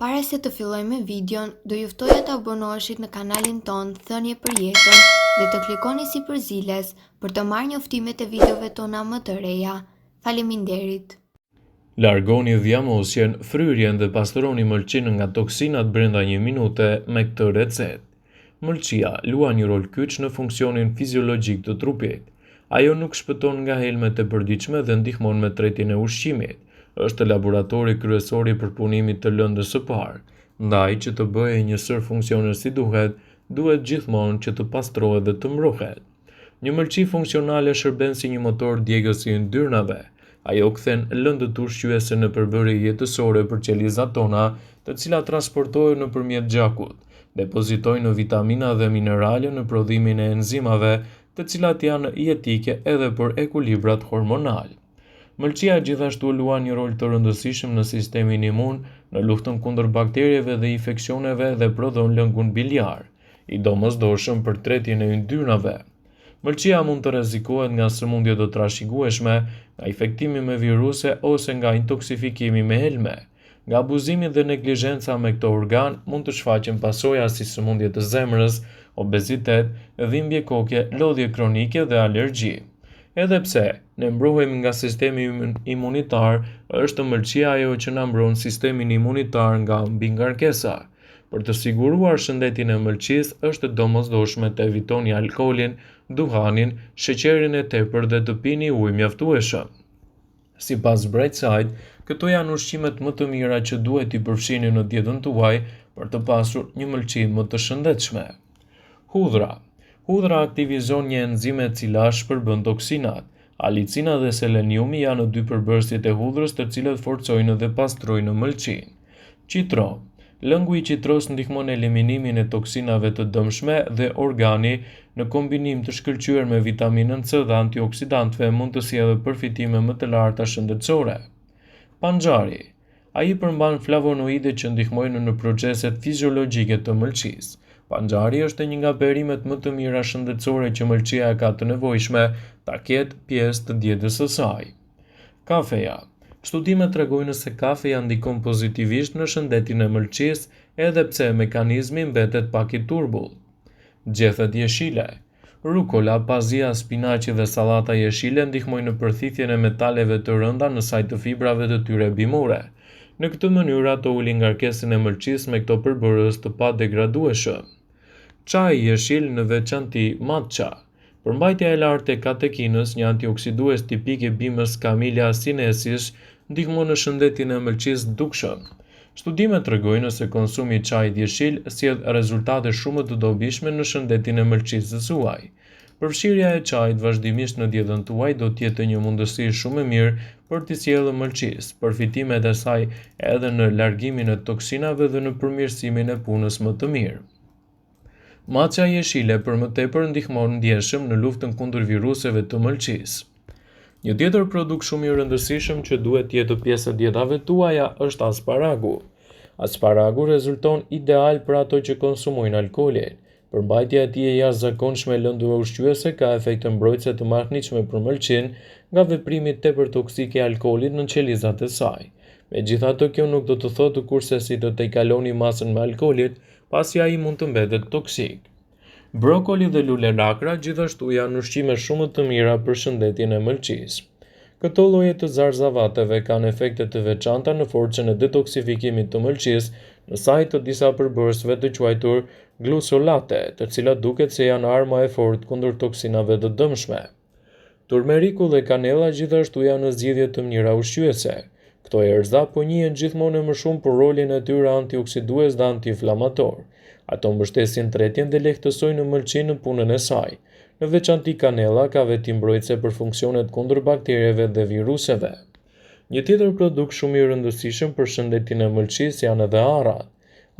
Para se të fillojmë me videon, do ju ftoja të abonoheshit në kanalin ton Thënie për Jetën dhe të klikoni si përziles për të marrë njoftimet e videove tona më të reja. Faleminderit. Largoni dhjamosjen, fryrjen dhe pastroni mëlçin nga toksinat brenda 1 minute me këtë recetë. Mëlçia luan një rol kyç në funksionin fiziologjik të trupit. Ajo nuk shpëton nga helmet e përditshme dhe ndihmon me tretjen e ushqimit. Është laboratori kryesor i përpunimit të lëndës së parë. Ndaj që të bëjë një sër funksione si duhet, duhet gjithmonë që të pastrohet dhe të mbrohet. Një mëlçi funksionale shërben si një motor djegësi i yndyrnave. Ajo kthen lëndët ushqyese në përbërje jetësore për qelizat tona, të cilat transportohen nëpërmjet gjakut, depozitojnë vitamina dhe minerale në prodhimin e enzimave, të cilat janë jetike edhe për ekuilibrat hormonal. Mëlçia gjithashtu luan një rol të rëndësishëm në sistemin imun, në luftën kundër bakterieve dhe infeksioneve dhe prodhon lëngun biliar, i domosdoshëm për tretjen e yndyrnave. Mëlçia mund të rrezikohet nga sëmundje të trashëgueshme, nga infektimi me viruse ose nga intoksifikimi me helme. Nga abuzimi dhe neglizhenca me këto organ mund të shfaqen pasoja si sëmundje të zemrës, obezitet, dhimbje koke, lodhje kronike dhe alergji. Edhe pse ne mbrohemi nga sistemi imunitar, është mëlçia ajo që na mbron sistemin imunitar nga mbi ngarkesa. Për të siguruar shëndetin e mëlçisë, është domosdoshme të evitoni alkoolin, duhanin, sheqerin e tepër dhe të pini ujë mjaftueshëm. Sipas Brightside, këto janë ushqimet më të mira që duhet i përfshini në dietën tuaj për të pasur një mëlçi më të shëndetshme. Hudhra. Hudhra aktivizon një enzime e cila shpërbën toksinat. Alicina dhe seleniumi janë dy përbërësit e hudhrës të cilët forcojnë dhe pastrojnë mëlçin. Citro. Lëngu i citros ndihmon eliminimin e toksinave të dëmshme dhe organi në kombinim të shkëlqyer me vitaminën C dhe antioksidantëve mund të sjellë përfitime më të larta shëndetësore. Panxari. Ai përmban flavonoide që ndihmojnë në proceset fiziologjike të mëlçisë. Panxari është një nga perimet më të mira shëndetësore që mëlçia e ka të nevojshme ta ketë pjesë të dietës së saj. Kafeja. Studimet tregojnë se kafeja ndikon pozitivisht në shëndetin e mëlçisë, edhe pse mekanizmi mbetet pak i turbull. Gjethet jeshile. Rukola, pazia, spinaqi dhe sallata jeshile ndihmojnë në përthithjen e metaleve të rënda në saj të fibrave të tyre bimore. Në këtë mënyrë ato ulin ngarkesën e mëlçisë me këto përbërës të padegradueshëm. Çaji jeshil, në veçanti matcha. Përmbajtja e lartë e katekinës, një antioksidues tipik i bimës Camellia sinensis, ndihmon në shëndetin e mëlçisë dukshëm. Studimet tregojnë se konsumi i çajit jeshil sjell rezultate shumë të dobishme në shëndetin e mëlçisë së huaj. Përfshirja e çajit vazhdimisht në dietën tuaj do të jetë një mundësi shumë e mirë për të sjellë mëlçisë, përfitimet e saj edhe në largimin e toksinave dhe në përmirësimin e punës më të mirë. Matcha jeshile për më tepër ndihmon ndjeshëm në luftën kundër viruseve të mëlçisë. Një tjetër produkt shumë i rëndësishëm që duhet të jetë pjesë e dietave tuaja është asparagu. Asparagu rezulton ideal për ato që konsumojnë alkoolin. Përmbajtja e tij e jashtëzakonshme e lëndëve ushqyese ka efekte mbrojtëse të mahnitshme për mëlçin nga veprimi tepër toksik i alkoolit në qelizat e saj. Megjithatë, kjo nuk do të thotë kurse si të tejkaloni masën me alkoolit, pasi ai mund të mbetet toksik. Brokoli dhe lule lakra gjithashtu janë ushqime shumë të mira për shëndetjen e mëlçisë. Këto lloje të zarzavateve kanë efekte të veçanta në forcën e detoksifikimit të mëlçisë në saj të disa përbërësve të quajtur glusolate, të cilat duket se janë arma e fortë kundër toksinave të dëmshme. Turmeriku dhe kanella gjithashtu janë zgjidhje të mira ushqyese. Këto erëza po njihen gjithmonë më shumë për rolin e tyre antioksidues dhe antiinflamator. Ato mbështesin tretjen dhe lehtësojnë mëlçin në punën e saj. Në veçanti kanella ka veti mbrojtëse për funksionet kundër bakterieve dhe viruseve. Një tjetër produkt shumë i rëndësishëm për shëndetin e mëlçisë janë edhe arrat.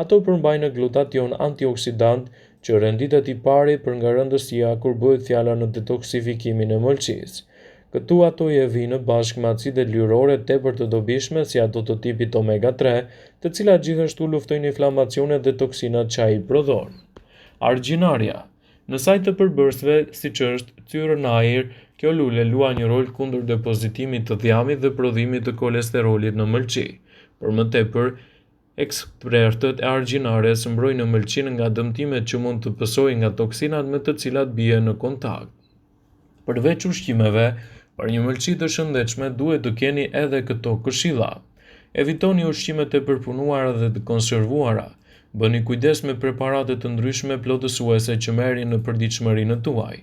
Ato përmbajnë glutation antioksidant që renditet i pari për nga rëndësia kur bëhet fjala në detoksifikimin e mëlçisë. Këtu ato i vinë bashkë me acidet lyrore tepër të dobishme si ato të tipit omega 3, të cilat gjithashtu luftojnë inflamacionet dhe toksinat që ai prodhon. Argjinaria. Në saj të përbërësve, siç është cyrenair, kjo lule luan një rol kundër depozitimit të dhjamit dhe prodhimit të kolesterolit në mëlçi. Për më tepër, Ekspertët e argjinares mbrojnë ëmbëlsinë nga dëmtimet që mund të pësojnë nga toksinat me të cilat bie në kontakt. Përveç ushqimeve, për një ëmbëlsi të shëndetshme duhet të keni edhe këto këshilla. Evitoni ushqimet e përpunuara dhe të konservuara. Bëni kujdes me preparate të ndryshme plotësuese që merrin në përditshmërinë tuaj.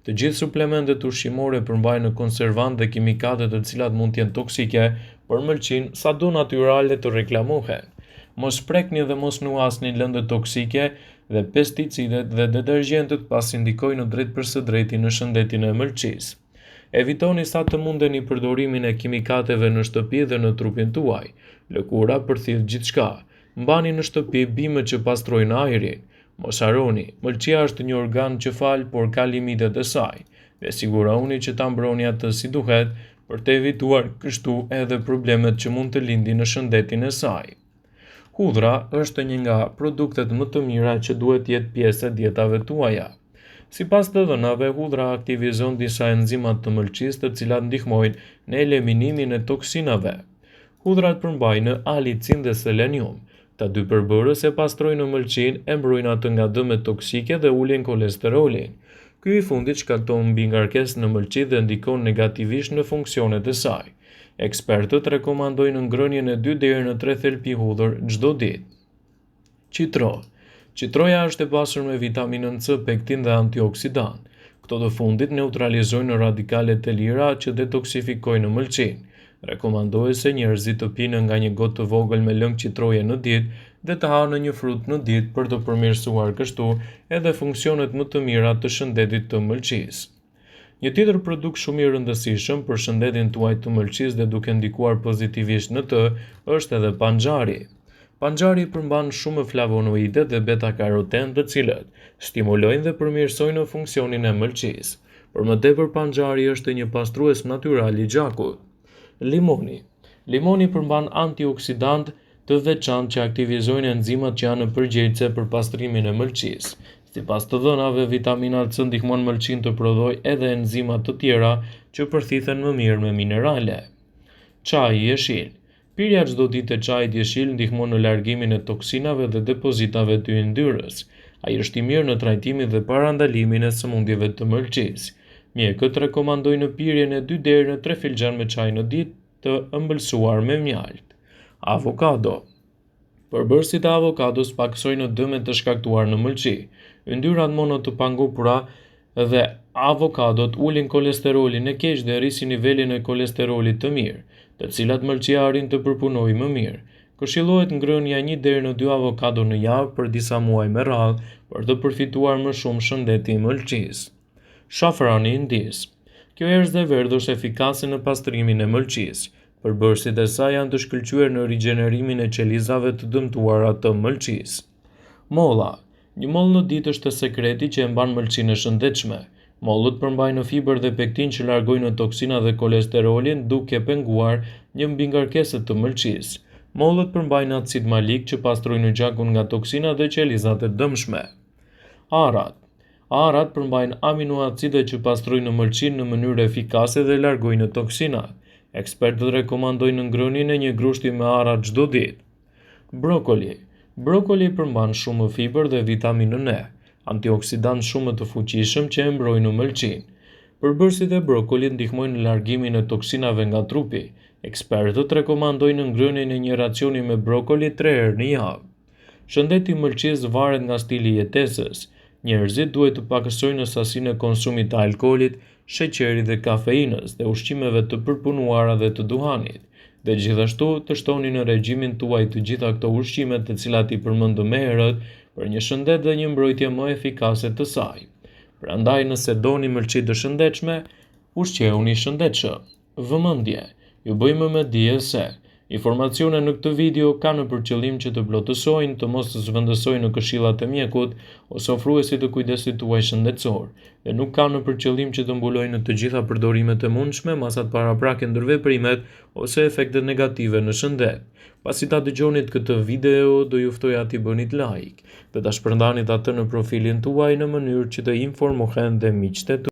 Të gjithë suplementet ushqimore përmbajnë konservantë dhe kimikate të cilat mund të jenë toksike për ëmbëlsinë, sado natyrale të reklamohen. Mos prekni dhe mos nuasni lëndë toksike dhe pesticidet dhe detergjentët pasi ndikojnë drejt për së drejti në shëndetin e ëmbëlsisë. Evitoni sa të mundeni përdorimin e kimikateve në shtëpi dhe në trupin tuaj. Lëkura përthith gjithçka. Mbani në shtëpi bimët që pastrojnë ajrin. Mos harroni, ëmbëlsia është një organ që fal, por ka limitet e saj. Dhe sigurohuni që ta mbroni atë si duhet për të evituar kështu edhe problemet që mund të lindin në shëndetin e saj. Hudhra është një nga produktet më të mira që duhet të jetë pjesë e dietave tuaja. Sipas të dhënave, hudhra aktivizon disa enzimat të ëmbëlsisë të cilat ndihmojnë në eliminimin e toksinave. Hudhrat përmbajnë alicin dhe selenium. Këta dy përbërës e pastrojnë ëmbëlsinë, e mbrojnë atë nga dëmet toksike dhe ulin kolesterolin. Ky i fundit shkakton mbingarkesë në ëmbëlsi dhe ndikon negativisht në funksionet e saj. Ekspertët rekomandojnë ngrënien e 2 deri në 3 thelpi hudhër çdo ditë. Qitro. Qitroja është e pasur me vitaminën C, pektin dhe antioksidant. Këto të fundit neutralizojnë radikalet e lira që detoksifikojnë ëmbëlsinë. Rekomandohet se njerëzit të pinë nga një gotë të vogël me lëng qitroje në ditë dhe të hanë një frut në ditë për të përmirësuar kështu edhe funksionet më të mira të shëndetit të ëmbëlsisë. Një tjetër produkt shumë i rëndësishëm për shëndetin tuaj të ëmbëlsisë dhe duke ndikuar pozitivisht në të është edhe panxhari. Panxhari përmban shumë flavonoide dhe beta-karoten, të cilët stimulojnë dhe përmirësojnë funksionin e ëmbëlsisë. Për më tepër, panxhari është një pastrues natyral i gjakut. Limoni. Limoni përmban antioksidant të veçantë që aktivizojnë enzimat që janë përgjegjëse për pastrimin e ëmbëlsisë. Sipas të dhënave, vitamina C ndihmon ëmbëlsinë të prodhojë edhe enzimat të tjera që përthithen më mirë me minerale. Çaji i jeshil. Pirja çdo ditë e çajit jeshil ndihmon në largimin e toksinave dhe depozitave të yndyrës. Ai është i mirë në trajtimin dhe parandalimin e sëmundjeve të ëmbëlsisë. Mjekët rekomandojnë pirjen e 2 deri në 3 filxhan me çaj në ditë të ëmbëlsuar me mjalt. Avokado. Përbërësit e avokados paksojnë dëmet të shkaktuar në ëmbëlsi. Yndyrat mono të pangupura dhe avokadot ulin kolesterolin e keq dhe rrisin nivelin e kolesterolit të mirë, të cilat ëmbëlsia arrin të përpunojë më mirë. Këshillohet ngrënia 1 deri në 2 avokado në javë për disa muaj me radhë për të përfituar më shumë shëndeti i ëmbëlsisë. Shafrani indis. Kjo erëz e verdhë është efikase në pastrimin e ëmbëlsisë. Përbërësit e saj janë të shkëlqyer në rigjenerimin e qelizave të dëmtuara të ëmbëlsisë. Molla. Një mollë në ditë është sekreti që e mban ëmbëlsinë e shëndetshme. Mollët përmbajnë fiber dhe pektin që largojnë toksinat dhe kolesterolin duke penguar një mbingarkesë të ëmbëlsisë. Mollët përmbajnë acid malik që pastrojnë gjakun nga toksinat dhe qelizat e dëmshme. Arrat. Arrat përmbajnë aminoacide që pastrojnë ëmbëlsinë në mënyrë efikase dhe largojnë toksinat. Ekspertët rekomandojnë ngrënien e një grushti me arra çdo ditë. Brokoli. Brokoli përmban shumë fiber dhe vitaminën E, antioksidant shumë të fuqishëm që e mbrojnë ëmbëlsinë. Përbërësit e brokolit ndihmojnë në largimin e toksinave nga trupi. Ekspertët rekomandojnë ngrënien e një racioni me brokoli 3 herë në javë. Shëndeti i ëmbëlsisë varet nga stili i jetesës. Njerëzit duhet të pakësojnë sasinë e konsumit të alkoolit, sheqerit dhe kafeinës dhe ushqimeve të përpunuara dhe të duhanit, dhe gjithashtu të shtoni në regjimin tuaj të gjitha këto ushqime të cilat i përmendëm më herët për një shëndet dhe një mbrojtje më efikase të saj. Prandaj nëse doni ëmbëlsi të shëndetshme, ushqeuni shëndetshëm. Vëmendje. Ju bëjmë me dije se informacione në këtë video kanë për qëllim që të plotësojnë, të mos të zhvendësojnë në këshillat e mjekut ose ofruesit të kujdesit tuaj shëndetësor, dhe nuk kanë për qëllim që të mbulojnë të gjitha përdorimet e mundshme, masat paraprake ndërveprimet ose efektet negative në shëndet. Pasi ta dëgjonit këtë video, do ju ftoja t'i bënit like dhe ta shpërndanit atë në profilin tuaj në mënyrë që të informohen dhe miqtë